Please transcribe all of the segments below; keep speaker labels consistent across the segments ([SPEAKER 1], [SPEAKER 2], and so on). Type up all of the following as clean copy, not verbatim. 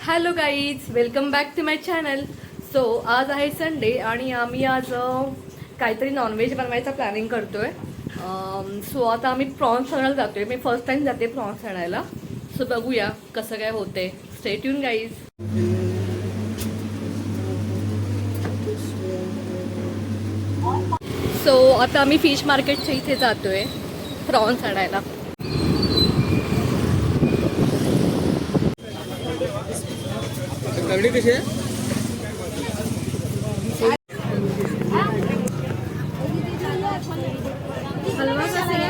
[SPEAKER 1] Hello guys, welcome back to my channel. So आज आहे Sunday आणि आम्ही आज काहीतरी नॉनव्हेज बनवायचा प्लॅनिंग करतोय. सो आता आम्ही प्रॉन्स आणायला जातोय. मी फर्स्ट टाइम जाते प्रॉन्स आणायला. सो बघूया कसं काय होते. Stay tune guys. सो आता आम्ही फिश मार्केटच्या इथे जातोय प्रॉन्स आणायला.
[SPEAKER 2] करडी कशी आहे?
[SPEAKER 1] हलवा कसा आहे?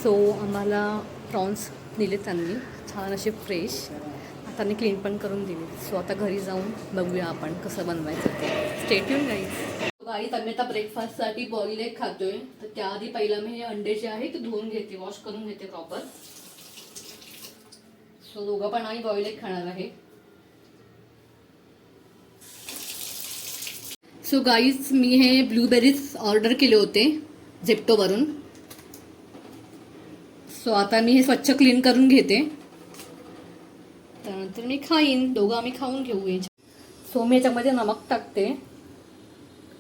[SPEAKER 1] सो आम्हाला प्रॉन्स दिले त्यांनी छान असे फ्रेश. आता मी क्लीन पण करून दिले. सो आता घरी जाऊन बघूया आपण कसं बनवायचं ते. Stay tune guys. आम्ही आता ब्रेकफास्टसाठी बॉईल एग खातोय. तर त्याआधी पहिला मी हे अंडे जे आहे ते धुवून घेते, वॉश करून घेते प्रॉपर. सो दोघं पण आम्ही बॉईल एग खाणार आहे. सो गाईज, मी हे ब्लूबेरीज ऑर्डर केले होते झेप्टोवरून. सो आता मी हे स्वच्छ क्लीन करून घेते. त्यानंतर मी खाईन. दोघं आम्ही खाऊन घेऊ. सो मी याच्यामध्ये नमक टाकते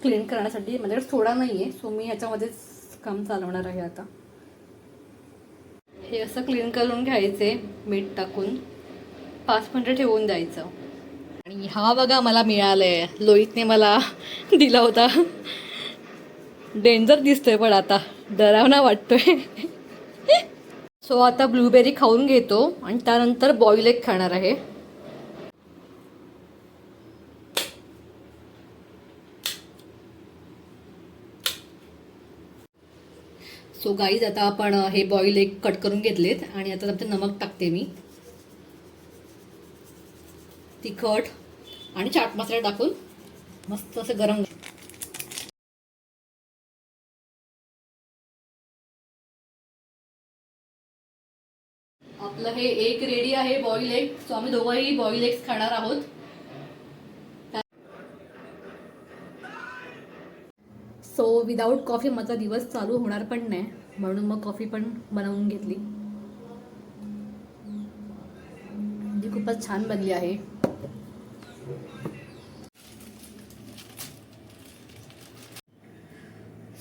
[SPEAKER 1] क्लीन करण्यासाठी. माझ्याकडे सोडा नाही आहे. सो मी याच्यामध्येच काम चालवणार आहे. आता हे असं क्लीन करून घ्यायचे मीठ टाकून 5 मिनिटं ठेवून द्यायचं. आणि हा बघा मला मिळालंय. लोहितने मला दिला होता. डेंजर दिसतोय पण आता डरावना वाटतोय. सो आता ब्लूबेरी खाऊन घेतो आणि त्यानंतर बॉईल एग खाणार आहे. सो गाईज, आता आपण हे बॉईल एग कट करून घेतलेत आणि आता त्यामध्ये नमक टाकते मी. तिखट आणि चाट मसाला टाकून मस्त असं गरम. आपलं हे एक रेडी आहे बॉईल एग. सो आम्ही दोघंही बॉईल एग्स खाणार आहोत. सो विदाऊट कॉफी माझा दिवस चालू होणार पण नाही, म्हणून मग कॉफी पण बनवून घेतली. जी खूपच छान बनली आहे.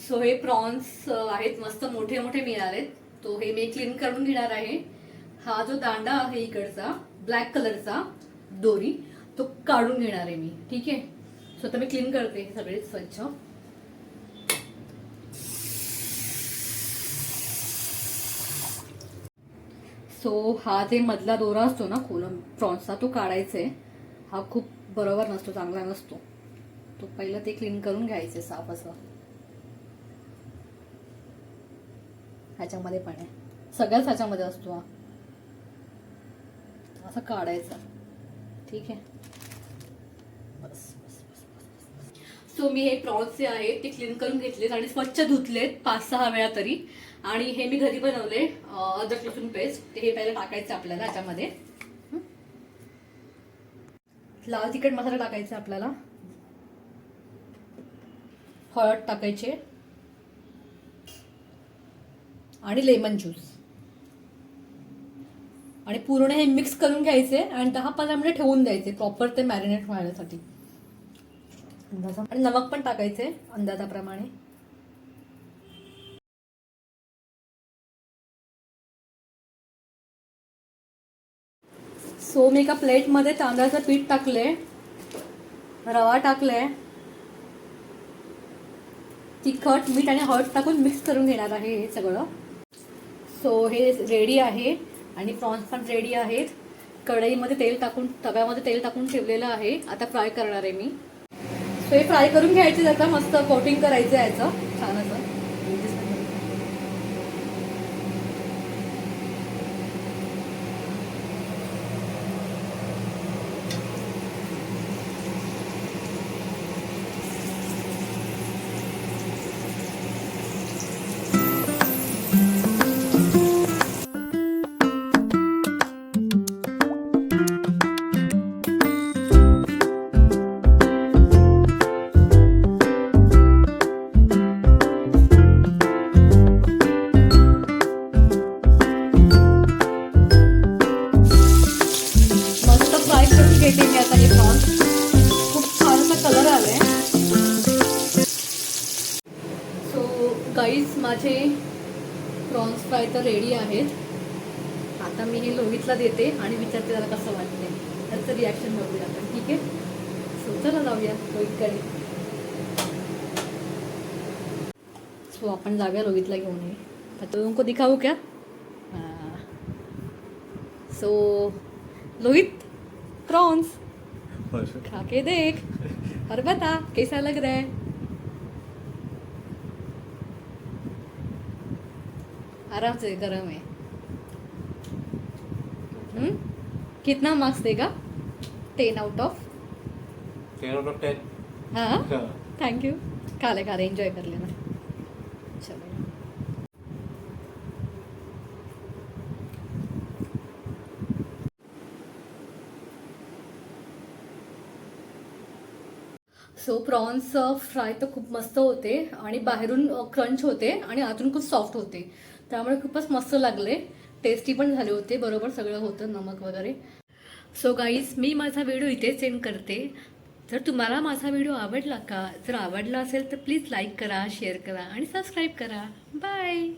[SPEAKER 1] सो हे प्रॉन्स आहेत, मस्त मोठे मोठे मिळालेत. तो हे मी क्लीन करून घेणार आहे. हा जो दांडा आहे इकडचा ब्लॅक कलरचा दोरी, तो काढून घेणार आहे मी. ठीक आहे. सो आता मी क्लीन करते हे सगळे स्वच्छ. सो हा जे मधला दोरा असतो ना प्रॉन्सचा, तो काढायचा आहे. हा खूप बरोबर नसतो, चांगला नसतो. तो पहिला ते क्लीन करून घ्यायचे साफ असं. ह्याच्यामध्ये पण आहे, सगळ्याच ह्याच्यामध्ये असतो हा. असं काढायचा. ठीक आहे. बस. सो मी हे प्रॉन्स जे आहेत ते क्लीन करून घेतलेत आणि स्वच्छ धुतलेत 5-6 वेळा तरी. आणि हे मी घरी बनवले अद्रक लसूण पेस्ट. हे पहिलं टाकायचं आपल्याला ह्याच्यामध्ये. लाल तिखट मसाला टाकायचा आपल्याला. हळद टाकायचे आणि लेमन ज्यूस. आणि पूर्ण हे मिक्स करून घ्यायचे आणि 10-15 मिनिट ठेवून द्यायचे प्रॉपर ते मॅरिनेट व्हायसाठी. आणि नमक पण टाकायचे अंदाजाप्रमाणे. सो मी एका प्लेटमध्ये तांदळाचं पीठ टाकले, रवा टाकले, तिखट, मीठ आणि हळद टाकून मिक्स करून घेणार आहे हे सगळं. सो हे रेडी आहे आणि प्रॉन्स पण रेडी आहेत. कढईमध्ये तेल टाकून, तव्यामध्ये तेल टाकून ठेवलेलं आहे. आता फ्राय करणार आहे मी. सो हे फ्राय करून घ्यायचे. आता मस्त कोटिंग करायचं याचं छान असं. माझे प्रॉन्स फ्राय तर रेडी आहेत. आता मी हे लोहितला देते आणि विचारते त्याला कसं वाटते, त्याचं रिॲक्शन बघूया आपण. ठीक आहे, सो चला जाऊया लोहितकडे. सो आपण जाऊया लोहितला घेऊन ये. आता तुमको दिखाऊ क्या? सो लोहित, प्रॉन्स खा के देख और बता कैसा लग रहा है. आराम से, गरम है. कितना मार्क्स देगा? 10 आउट ऑफ
[SPEAKER 2] 10.
[SPEAKER 1] हाँ, थैंक यू. खा ले एंजॉय कर लेना. चलो. सो प्रॉन्स फ्राय तर खूप मस्त होते आणि बाहेरून क्रंच होते आणि आतून खूप सॉफ्ट होते, त्यामुळे खूपच मस्त लागले. टेस्टी पण झाले होते, बरोबर सगळं होतं, नमक वगैरे. सो गाईज, मी माझा व्हिडिओ इथेच सेंड करते. जर तुम्हाला माझा व्हिडिओ आवडला का, जर आवडला असेल तर प्लीज लाईक करा, शेअर करा आणि सबस्क्राईब करा. बाय.